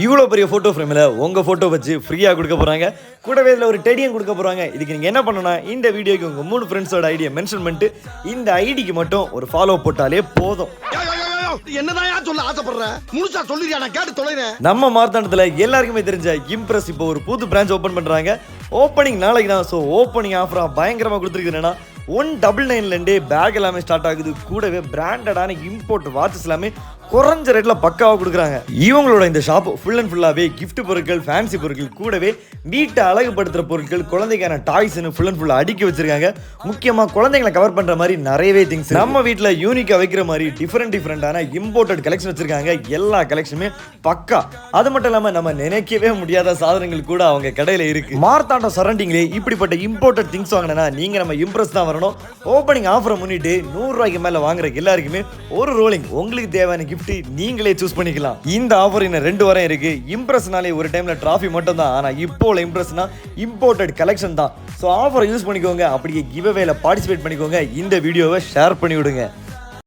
இவ்வளோ பெரிய ஃபோட்டோ ஃப்ரேமில் உங்கள் ஃபோட்டோ வச்சு ஃப்ரீயாக கொடுக்க போகிறாங்க. கூடவே இதில் ஒரு டெடியும் கொடுக்க போகிறாங்க. இதுக்கு நீங்கள் என்ன பண்ணணும்னா, இந்த வீடியோக்கு உங்கள் 3 ஃப்ரெண்ட்ஸோட ஐடியை மென்ஷன் பண்ணிட்டு இந்த ஐடிக்கு மட்டும் ஒரு ஃபாலோ போட்டாலே போதும். என்னதான் சொல்ல ஆசைப்படுற? முழுசா சொல்லிரியா, நான் கேட்டு தொலைறேன். நம்ம மார்த்தாண்டத்தில் எல்லாருக்குமே தெரிஞ்ச இம்ப்ரெஸ் இப்போ ஒரு புது பிரான்ச் ஓப்பன் பண்ணுறாங்க. ஓப்பனிங் நாளைக்கு தான். ஸோ ஓப்பனிங் ஆஃபராக பயங்கரமாக கொடுத்துருக்குதுன்னா 199லேருந்தே பேக் எல்லாமே ஸ்டார்ட் ஆகுது. கூடவே பிராண்டடான இம்போர்ட் வாட்சஸ் எல்லாமே குறைஞ்ச ரேட்டில் பக்காவாக கொடுக்குறாங்க. இவங்களோட இந்த ஷாப் ஃபுல் அண்ட் ஃபுல்லாகவே கிஃப்ட் பொருட்கள், ஃபேன்சி பொருட்கள், கூடவே வீட்டை அழகுபடுத்துகிற பொருட்கள், குழந்தைக்கான டாய்ஸ்னு ஃபுல் அண்ட் ஃபுல்லாக அடுக்கி வச்சிருக்காங்க. முக்கியமாக குழந்தைங்களை கவர் பண்ணுற மாதிரி நிறையவே திங்ஸ், நம்ம வீட்டில் யூனிக்காக வைக்கிற மாதிரி டிஃப்ரெண்டான இம்போர்ட்டட் கலெக்ஷன் வச்சிருக்காங்க. எல்லா கலெக்ஷனுமே பக்கா. அது மட்டும் இல்லாமல் நம்ம நினைக்கவே முடியாத சாதனங்கள் கூட அவங்க கடையில் இருக்கு. மார்த்தாண்டம் சரௌண்டிங்லேயே இப்படிப்பட்ட இம்போர்ட்டட் திங்ஸ் வாங்கினா நீங்கள் நம்ம இம்ப்ரெஸ் தான் வரணும். ஓப்பனிங் ஆஃபரை முன்னிட்டு 100 ரூபாய்க்கு மேலே வாங்குற எல்லாருக்குமே ஒரு ரோலிங் உங்களுக்கு தேவையான கிஃப்ட் நீங்களே சூஸ் பண்ணிக்கலாம். இந்த ஆஃபர் இன்னும் 2 வாரம் இருக்கு. இம்ப்ரெஸ்னாலே ஒரு டைம்ல டிராஃபி மட்டும் தான். ஆனா இப்போ உள்ள இம்ப்ரெஸ்னா இம்போர்ட்டட் கலெக்ஷன் தான். ஸோ ஆஃபரை யூஸ் பண்ணிக்கோங்க. அப்படியே கிவ் அவேல பார்ட்டிசிபேட் பண்ணிக்கோங்க. இந்த வீடியோவை ஷேர் பண்ணி விடுங்க.